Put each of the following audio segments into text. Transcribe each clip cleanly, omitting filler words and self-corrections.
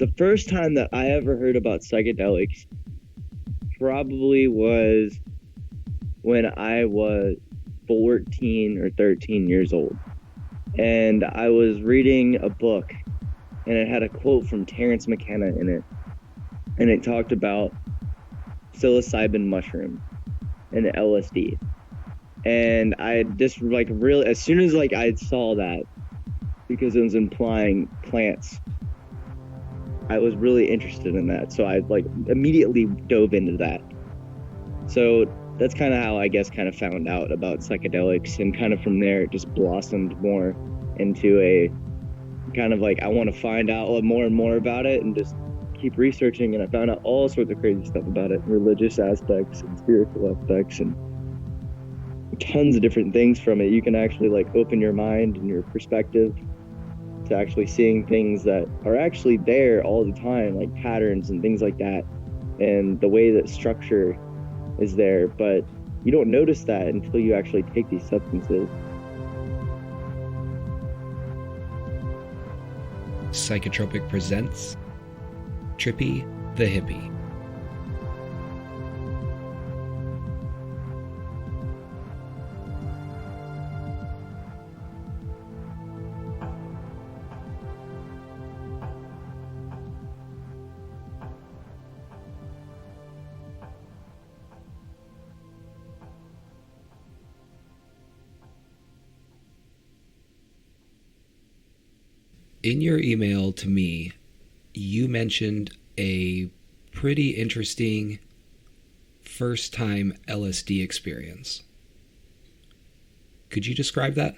the first time that I ever heard about psychedelics probably was when I was 14 or 13 years old. And I was reading a book, and it had a quote from Terrence McKenna in it. And it talked about psilocybin mushroom and LSD. And I just like really, as soon as like I saw that, because it was implying plants, I was really interested in that. So I like immediately dove into that. So that's kind of how I guess kind of found out about psychedelics, and kind of from there it just blossomed more into a kind of like I want to find out more and more about it and just keep researching. And I found out all sorts of crazy stuff about it, religious aspects and spiritual aspects and tons of different things from it. You can actually like open your mind and your perspective to actually seeing things that are actually there all the time, like patterns and things like that, and the way that structure is there, but you don't notice that until you actually take these substances. Psychotropic presents Trippy the Hippy. In your email to me, you mentioned a pretty interesting first-time LSD experience. Could you describe that?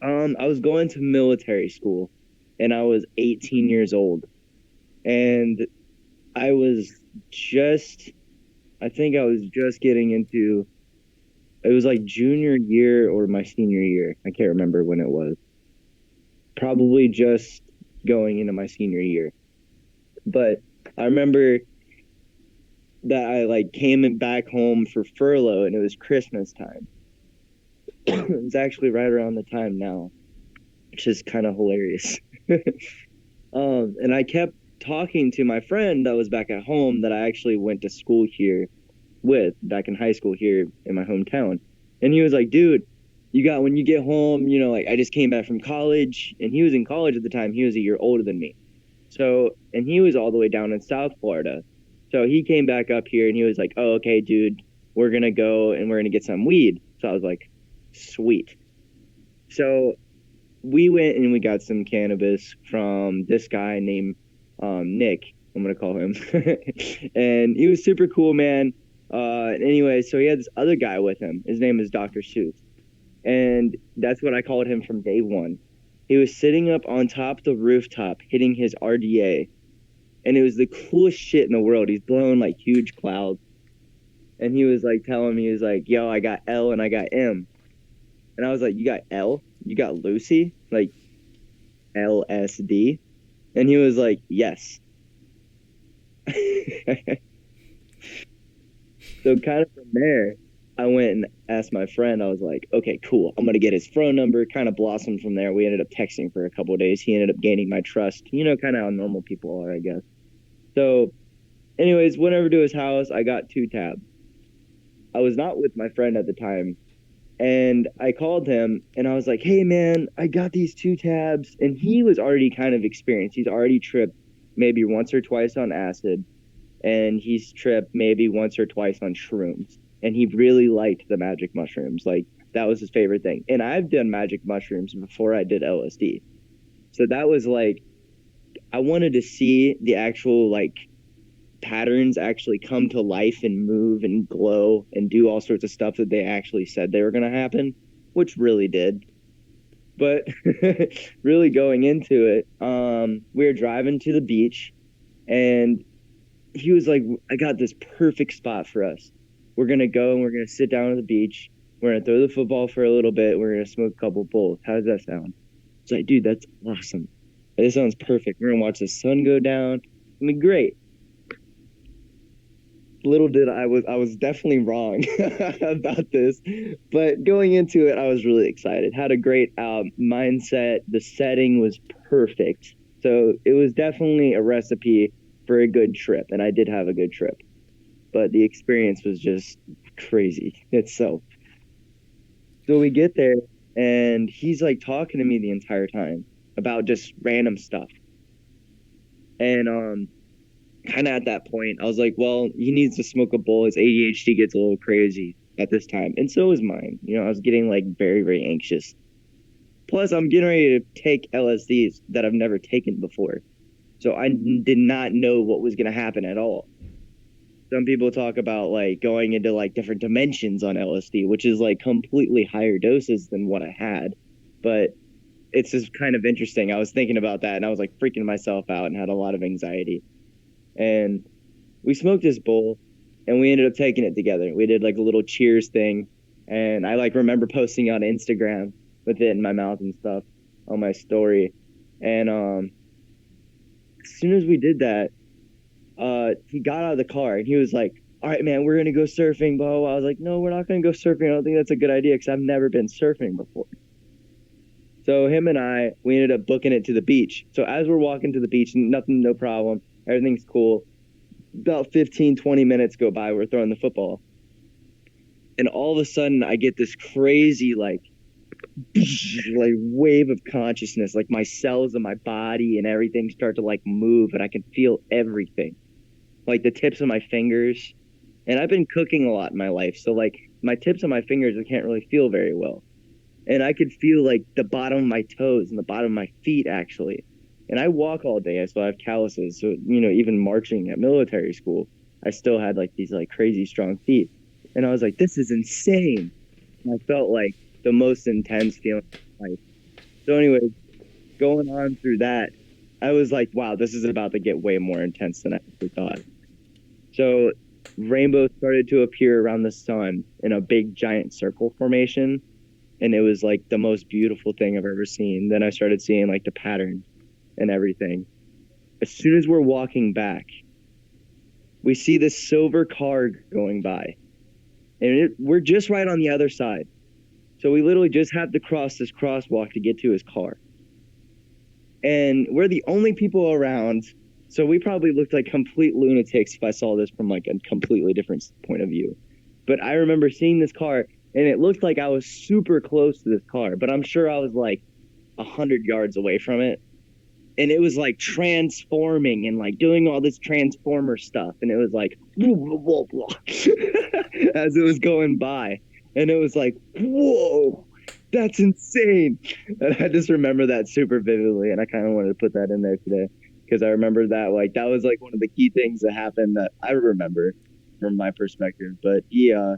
I was going to military school, and I was 18 years old, and I was just, I think I was just getting into, it was like junior year or my senior year. I can't remember when it was. Probably just going into my senior year. But I remember that I like came back home for furlough, and it was Christmas time. It was actually right around the time now, which is kind of hilarious. And I kept talking to my friend that was back at home that I actually went to school here with back in high school here in my hometown. And he was like, dude, when you get home, like I just came back from college, and he was in college at the time. He was a year older than me. So, and he was all the way down in South Florida. So he came back up here, and he was like, oh, okay, dude, we're going to go and we're going to get some weed. So I was like, sweet. So we went and we got some cannabis from this guy named Nick. I'm going to call him. And he was super cool, man. Anyway, so he had this other guy with him. His name is Dr. Seuss. And that's what I called him from day one. He was sitting up on top of the rooftop hitting his RDA. And it was the coolest shit in the world. He's blowing like huge clouds. And he was like telling me, he was like, yo, I got L and I got M. And I was like, you got L? You got Lucy? Like LSD? And he was like, yes. So kind of from there, I went and asked my friend. I was like, okay, cool. I'm going to get his phone number. Kind of blossomed from there. We ended up texting for a couple of days. He ended up gaining my trust. Kind of how normal people are, I guess. So anyways, went over to his house. I got 2 tabs. I was not with my friend at the time. And I called him and I was like, hey, man, I got these 2 tabs. And he was already kind of experienced. He's already tripped maybe once or twice on acid. And he's tripped maybe once or twice on shrooms. And he really liked the magic mushrooms. Like, that was his favorite thing. And I've done magic mushrooms before I did LSD. So that was like, I wanted to see the actual, like, patterns actually come to life and move and glow and do all sorts of stuff that they actually said they were going to happen, which really did. But really going into it, we were driving to the beach, and he was like, I got this perfect spot for us. We're going to go and we're going to sit down on the beach. We're going to throw the football for a little bit. We're going to smoke a couple bowls. How does that sound? It's like, dude, that's awesome. This sounds perfect. We're going to watch the sun go down. I mean, great. little did I was definitely wrong about this, but going into it, I was really excited. Had a great mindset. The setting was perfect, so it was definitely a recipe for a good trip, and I did have a good trip. But the experience was just crazy itself. So we get there, and he's like talking to me the entire time about just random stuff, and kind of at that point, I was like, well, he needs to smoke a bowl. His ADHD gets a little crazy at this time. And so is mine. I was getting like very, very anxious. Plus, I'm getting ready to take LSDs that I've never taken before. So I did not know what was going to happen at all. Some people talk about like going into like different dimensions on LSD, which is like completely higher doses than what I had. But it's just kind of interesting. I was thinking about that and I was like freaking myself out and had a lot of anxiety. And we smoked this bowl and we ended up taking it together. We did like a little cheers thing. And I like remember posting on Instagram with it in my mouth and stuff on my story. And as soon as we did that, he got out of the car and he was like, all right, man, we're going to go surfing. Blah, blah, blah. I was like, no, we're not going to go surfing. I don't think that's a good idea because I've never been surfing before. So him and we ended up booking it to the beach. So as we're walking to the beach, nothing, no problem. Everything's cool. About 15, 20 minutes go by. We're throwing the football. And all of a sudden I get this crazy, like wave of consciousness. Like my cells in my body and everything start to like move and I can feel everything. Like the tips of my fingers. And I've been cooking a lot in my life. So like my tips of my fingers, I can't really feel very well. And I could feel like the bottom of my toes and the bottom of my feet actually. And I walk all day. I still have calluses. So, even marching at military school, I still had like these like crazy strong feet. And I was like, this is insane. And I felt like the most intense feeling of life. So anyway, going on through that, I was like, wow, this is about to get way more intense than I actually thought. So rainbows started to appear around the sun in a big giant circle formation. And it was like the most beautiful thing I've ever seen. Then I started seeing like the pattern and everything. As soon as we're walking back, we see this silver car going by. And we're just right on the other side. So we literally just have to cross this crosswalk to get to his car. And we're the only people around. So we probably looked like complete lunatics if I saw this from like a completely different point of view. But I remember seeing this car and it looked like I was super close to this car, but I'm sure I was like 100 yards away from it. And it was like transforming and like doing all this transformer stuff. And it was like, as it was going by. And it was like, whoa, that's insane. And I just remember that super vividly. And I kind of wanted to put that in there today because I remember that like that was like one of the key things that happened that I remember from my perspective. But yeah,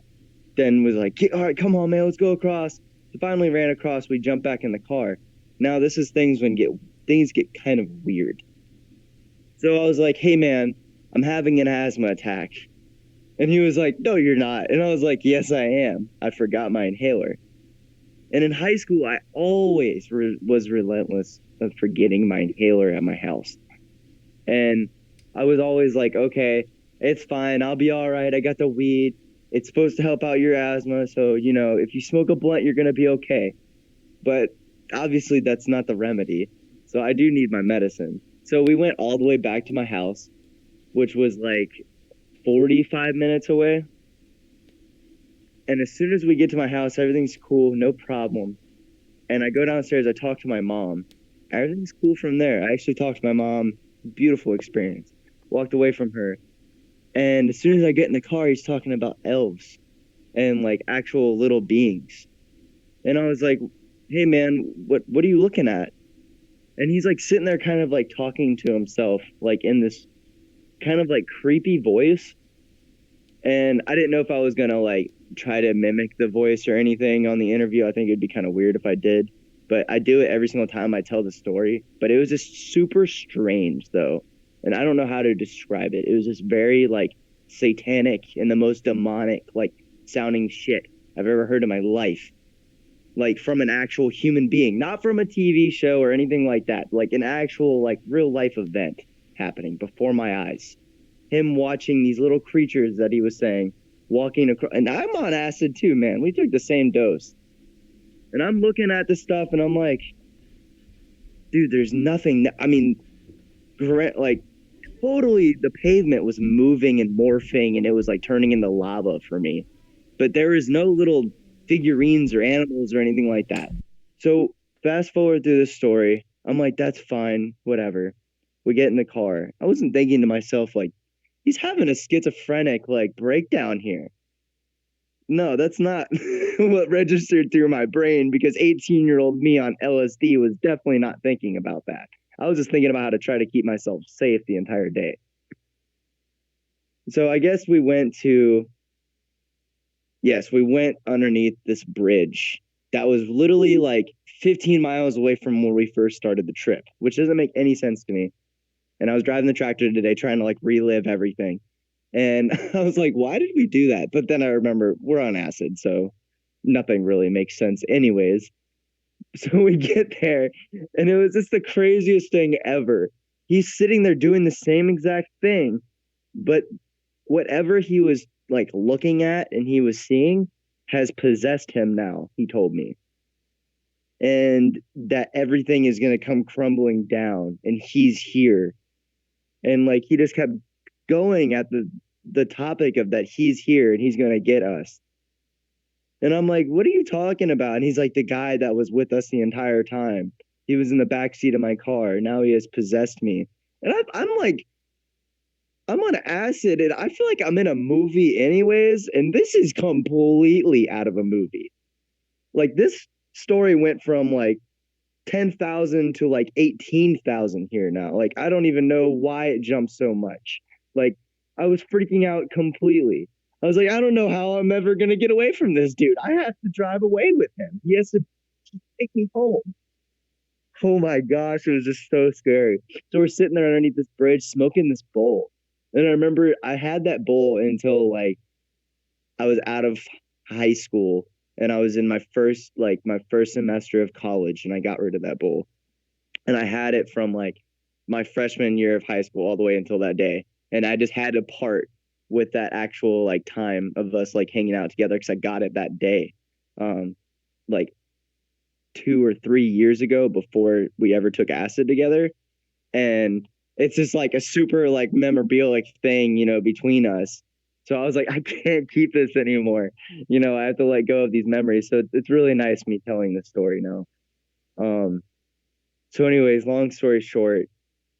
then was like, all right, come on, man, let's go across. So finally ran across. We jumped back in the car. Now this is things get kind of weird. So I was like, hey, man, I'm having an asthma attack. And he was like, no, you're not. And I was like, yes, I am. I forgot my inhaler. And in high school, I always was relentless of forgetting my inhaler at my house. And I was always like, okay, it's fine. I'll be all right. I got the weed. It's supposed to help out your asthma. So, if you smoke a blunt, you're going to be okay. But obviously that's not the remedy. So I do need my medicine. So we went all the way back to my house, which was like 45 minutes away. And as soon as we get to my house, everything's cool, no problem. And I go downstairs, I talk to my mom. Everything's cool from there. I actually talked to my mom. Beautiful experience. Walked away from her. And as soon as I get in the car, he's talking about elves and like actual little beings. And I was like, hey man, what are you looking at? And he's like sitting there kind of like talking to himself, like in this kind of like creepy voice. And I didn't know if I was going to like try to mimic the voice or anything on the interview. I think it'd be kind of weird if I did, but I do it every single time I tell the story. But it was just super strange though. And I don't know how to describe it. It was just very like satanic and the most demonic like sounding shit I've ever heard in my life. Like from an actual human being, not from a TV show or anything like that, like an actual like real life event happening before my eyes. him watching these little creatures that he was saying walking across. And I'm on acid too, man. We took the same dose. And I'm looking at this stuff and I'm like, dude, there's nothing. I mean, like totally the pavement was moving and morphing and it was like turning into lava for me. But there is no little figurines or animals or anything like that. So fast forward through this story. I'm like, that's fine, whatever. We get in the car. I wasn't thinking to myself, like, he's having a schizophrenic like breakdown here. No, that's not what registered through my brain because 18-year-old me on LSD was definitely not thinking about that. I was just thinking about how to try to keep myself safe the entire day. So I guess we went underneath this bridge that was literally like 15 miles away from where we first started the trip, which doesn't make any sense to me. And I was driving the tractor today trying to like relive everything. And I was like, why did we do that? But then I remember we're on acid, so nothing really makes sense anyways. So we get there and it was just the craziest thing ever. He's sitting there doing the same exact thing, but whatever he was like looking at and he was seeing has possessed him now, he told me. And that everything is going to come crumbling down and he's here. And like he just kept going at the topic of that he's here and he's going to get us. And I'm like, what are you talking about? And he's like, the guy that was with us the entire time. He was in the back seat of my car. Now he has possessed me. And I'm like, I'm on acid and I feel like I'm in a movie anyways. And this is completely out of a movie. Like this story went from like 10,000 to like 18,000 here now. Like, I don't even know why it jumped so much. Like, I was freaking out completely. I was like, I don't know how I'm ever going to get away from this dude. I have to drive away with him. He has to take me home. Oh my gosh, it was just so scary. So we're sitting there underneath this bridge smoking this bowl. And I remember I had that bowl until like I was out of high school and I was in my first semester of college and I got rid of that bowl. And I had it from like my freshman year of high school all the way until that day. And I just had to part with that actual like time of us like hanging out together because I got it that day. Like 2 or 3 years ago before we ever took acid together. And it's just like a super like memorabilia thing, you know, between us. So I was like, I can't keep this anymore. You know, I have to let go of these memories. So it's really nice me telling this story now. So anyways, long story short,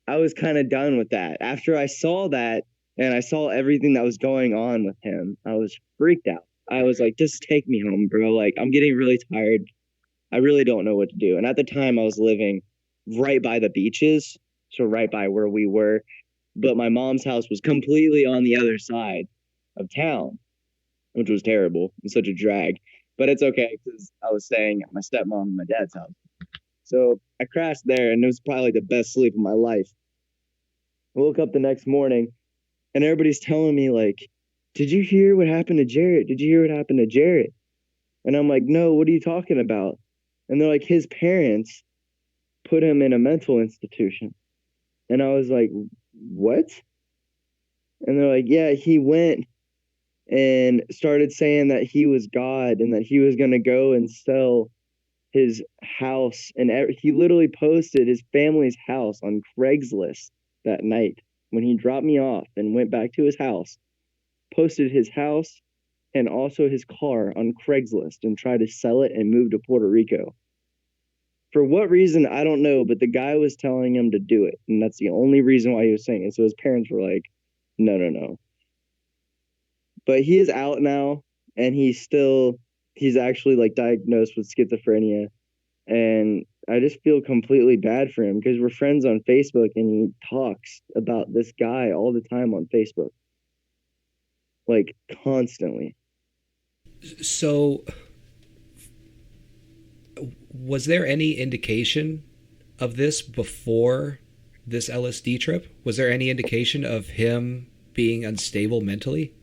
I was kind of done with that. After I saw that and I saw everything that was going on with him, I was freaked out. I was like, just take me home, bro. Like, I'm getting really tired. I really don't know what to do. And at the time I was living right by the beaches. So right by where we were. But my mom's house was completely on the other side of town, which was terrible and such a drag. But it's okay because I was staying at my stepmom and my dad's house. So I crashed there and it was probably the best sleep of my life. I woke up the next morning and everybody's telling me like, did you hear what happened to Jarrett? Did you hear what happened to Jarrett? And I'm like, no, what are you talking about? And they're like, his parents put him in a mental institution. And I was like, what? And they're like, yeah, he went and started saying that he was God and that he was going to go and sell his house. And he literally posted his family's house on Craigslist that night when he dropped me off and went back to his house, posted his house and also his car on Craigslist and tried to sell it and move to Puerto Rico. For what reason, I don't know, but the guy was telling him to do it. And that's the only reason why he was saying it. So his parents were like, no, no, no. But he is out now and he's actually like diagnosed with schizophrenia. And I just feel completely bad for him because we're friends on Facebook and he talks about this guy all the time on Facebook. Like constantly. So was there any indication of this before this LSD trip? Was there any indication of him being unstable mentally?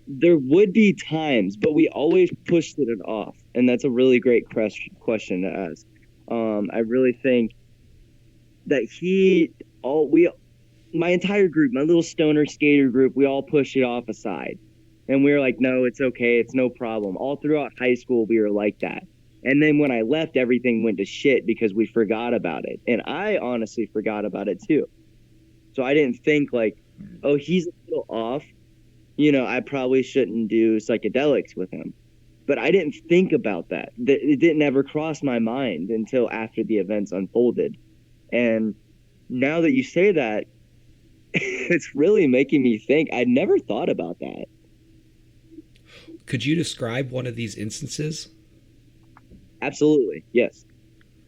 There would be times, but we always pushed it off. And that's a really great question to ask. I really think that my entire group, my little stoner skater group, we all pushed it off aside. And we were like, no, it's okay. It's no problem. All throughout high school, we were like that. And then when I left, everything went to shit because we forgot about it. And I honestly forgot about it too. So I didn't think like, oh, he's a little off. I probably shouldn't do psychedelics with him. But I didn't think about that. It didn't ever cross my mind until after the events unfolded. And now that you say that, it's really making me think. I'd never thought about that. Could you describe one of these instances? Absolutely. Yes.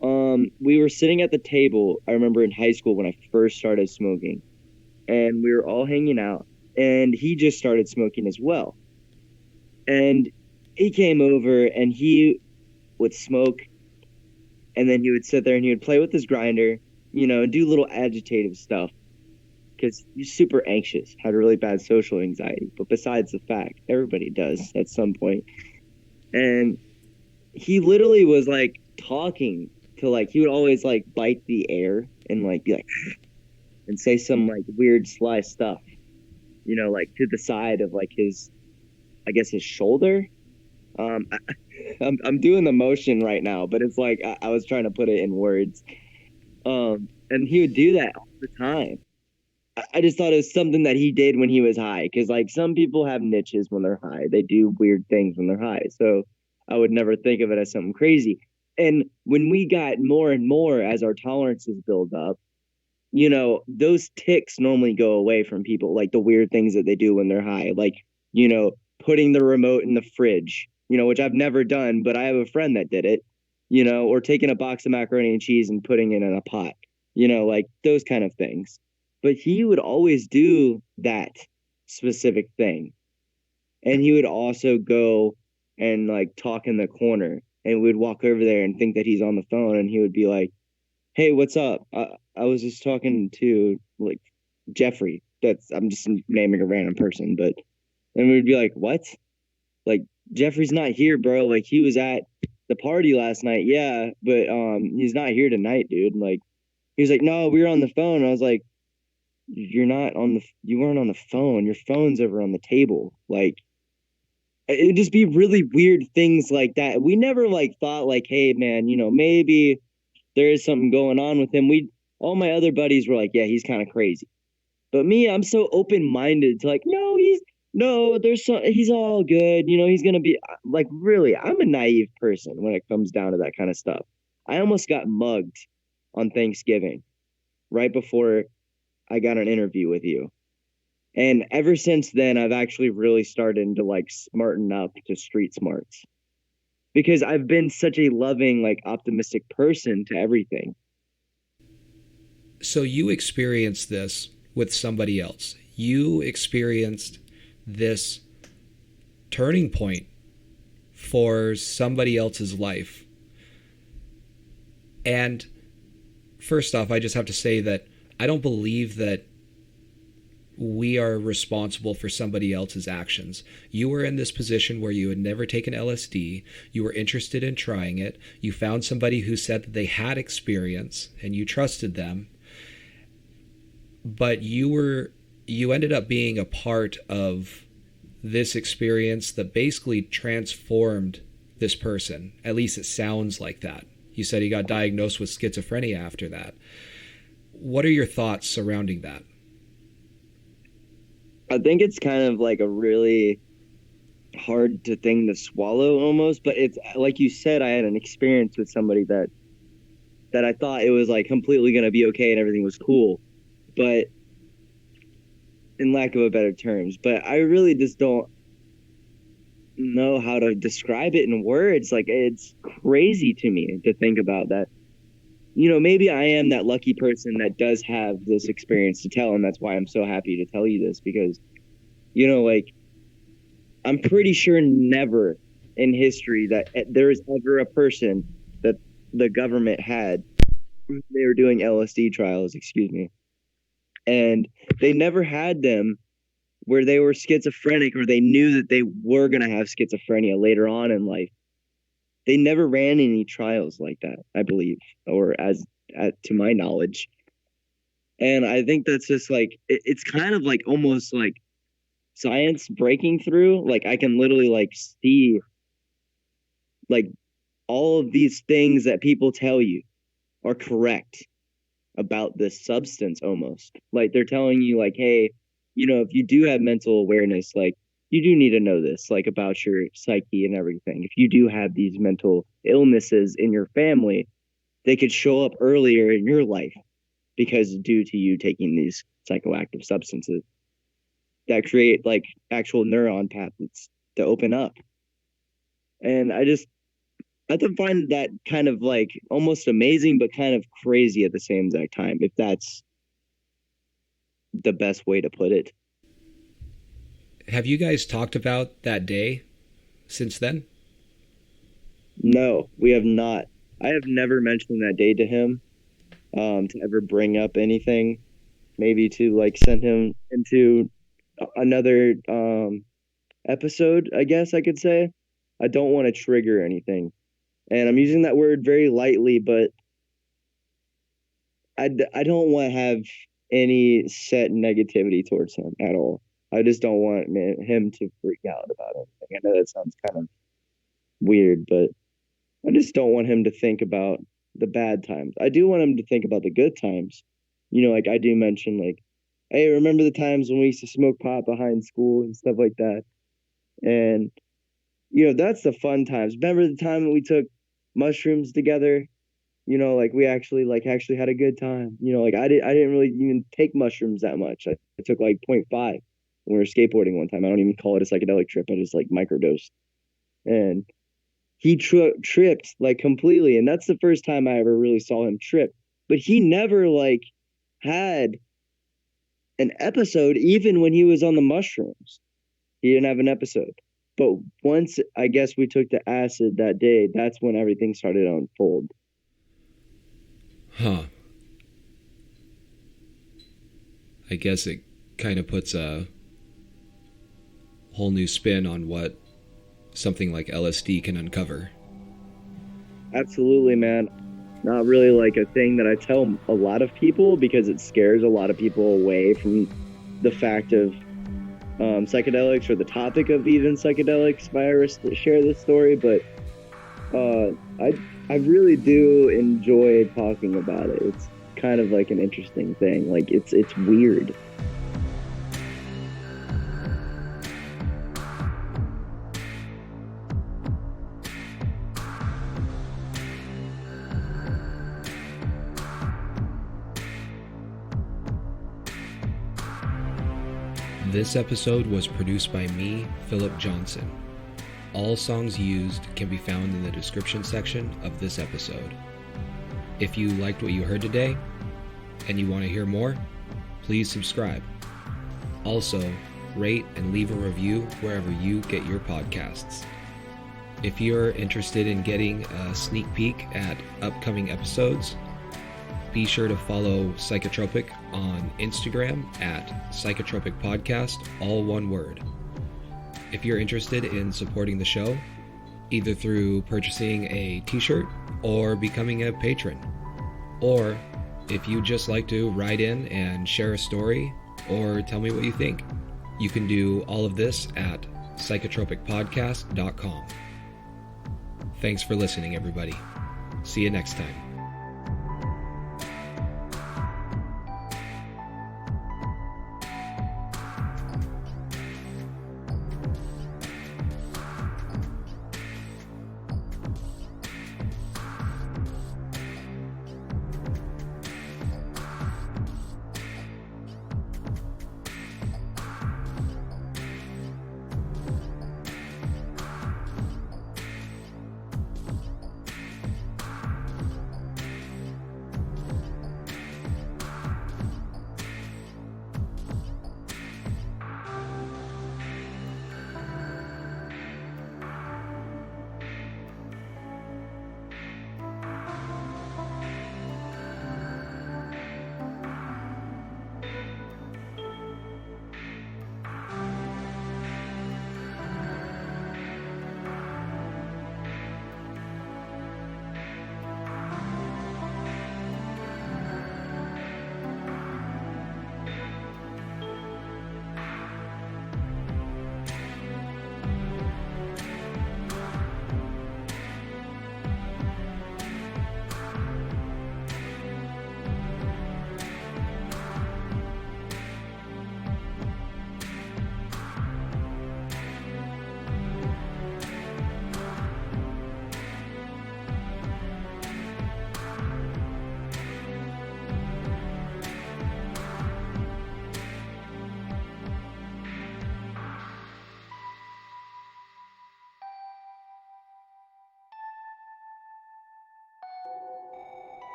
We were sitting at the table, I remember in high school when I first started smoking, and we were all hanging out, and he just started smoking as well. And he came over and he would smoke, and then he would sit there and he would play with his grinder, and do little agitative stuff because he's super anxious, had really bad social anxiety. But besides the fact, everybody does at some point. And he literally was like talking to like, he would always like bite the air and like be like, and say some like weird sly stuff, like to the side of like his, I guess his shoulder. I, I'm doing the motion right now, but it's like I was trying to put it in words. And he would do that all the time. I just thought it was something that he did when he was high, because like some people have niches when they're high. They do weird things when they're high. So I would never think of it as something crazy. And when we got more and more as our tolerances build up, those ticks normally go away from people, like the weird things that they do when they're high, like, putting the remote in the fridge, which I've never done, but I have a friend that did it, or taking a box of macaroni and cheese and putting it in a pot, like those kind of things. But he would always do that specific thing. And he would also go and like talk in the corner, and we'd walk over there and think that he's on the phone, and he would be like, hey, what's up? I was just talking to like Jeffrey. I'm just naming a random person, but and we'd be like, what? Like, Jeffrey's not here, bro. Like, he was at the party last night. Yeah, but he's not here tonight, dude. Like, he was like, no, we were on the phone. I was like, you weren't on the phone. Your phone's over on the table. Like, it'd just be really weird things like that. We never like thought like, hey man, maybe there is something going on with him. All my other buddies were like, yeah, he's kind of crazy. But me, I'm so open-minded to like, no, he's all good. He's going to be like, really, I'm a naive person when it comes down to that kind of stuff. I almost got mugged on Thanksgiving right before I got an interview with you. And ever since then, I've actually really started to like smarten up to street smarts, because I've been such a loving, like optimistic person to everything. So you experienced this with somebody else. You experienced this turning point for somebody else's life. And first off, I just have to say that I don't believe that we are responsible for somebody else's actions. You were in this position where you had never taken LSD. You were interested in trying it. You found somebody who said that they had experience and you trusted them. But you ended up being a part of this experience that basically transformed this person. At least it sounds like that. You said he got diagnosed with schizophrenia after that. What are your thoughts surrounding that? I think it's kind of like a really hard thing to swallow almost, but it's like you said, I had an experience with somebody that I thought it was like completely going to be okay and everything was cool, but in lack of a better terms, but I really just don't know how to describe it in words. Like, it's crazy to me to think about that. Maybe I am that lucky person that does have this experience to tell, and that's why I'm so happy to tell you this, because, like, I'm pretty sure never in history that there is ever a person that the government had, they were doing LSD trials, excuse me, and they never had them where they were schizophrenic or they knew that they were going to have schizophrenia later on in life. They never ran any trials like that, I believe, or to my knowledge. And I think that's just like it's kind of like almost like science breaking through. Like I can literally like see like all of these things that people tell you are correct about this substance almost. Like they're telling you like, hey, if you do have mental awareness, like you do need to know this, like about your psyche and everything. If you do have these mental illnesses in your family, they could show up earlier in your life because due to you taking these psychoactive substances that create like actual neuron pathways to open up. And I just find that kind of like almost amazing, but kind of crazy at the same exact time, if that's the best way to put it. Have you guys talked about that day since then? No, we have not. I have never mentioned that day to him, to ever bring up anything, maybe to like send him into another episode, I guess I could say. I don't want to trigger anything. And I'm using that word very lightly, but I don't want to have any set negativity towards him at all. I just don't want him to freak out about anything. I know that sounds kind of weird, but I just don't want him to think about the bad times. I do want him to think about the good times. Like I do mention, like, hey, remember the times when we used to smoke pot behind school and stuff like that? And, that's the fun times. Remember the time when we took mushrooms together? Like we actually had a good time. Like I didn't really even take mushrooms that much. I took like point 0.5 when we were skateboarding one time. I don't even call it a psychedelic trip. I just like microdosed. And he tripped like completely. And that's the first time I ever really saw him trip. But he never like had an episode, even when he was on the mushrooms. He didn't have an episode. But once I guess we took the acid that day, that's when everything started to unfold. Huh. I guess it kind of puts a whole new spin on what something like LSD can uncover. Absolutely, man. Not really like a thing that I tell a lot of people because it scares a lot of people away from the fact of psychedelics or the topic of even psychedelics if I ever share this story. But I really do enjoy talking about it. It's kind of like an interesting thing. Like it's weird. This episode was produced by me, Philip Johnson. All songs used can be found in the description section of this episode. If you liked what you heard today, and you want to hear more, please subscribe. Also, rate and leave a review wherever you get your podcasts. If you're interested in getting a sneak peek at upcoming episodes, be sure to follow Psychotropic on Instagram at Psychotropic Podcast, all one word. If you're interested in supporting the show, either through purchasing a t-shirt or becoming a patron, or if you just like to write in and share a story or tell me what you think, you can do all of this at psychotropicpodcast.com. Thanks for listening, everybody. See you next time.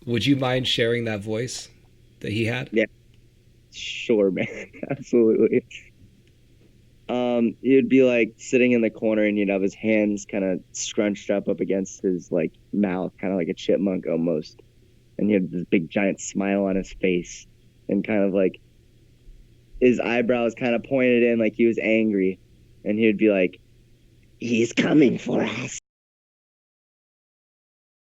Would you mind sharing that voice that he had? Yeah, sure, man. Absolutely. He'd be like sitting in the corner and he'd have his hands kind of scrunched up against his like mouth, kind of like a chipmunk almost. And he had this big giant smile on his face and kind of like his eyebrows kind of pointed in like he was angry. And he'd be like, he's coming for us.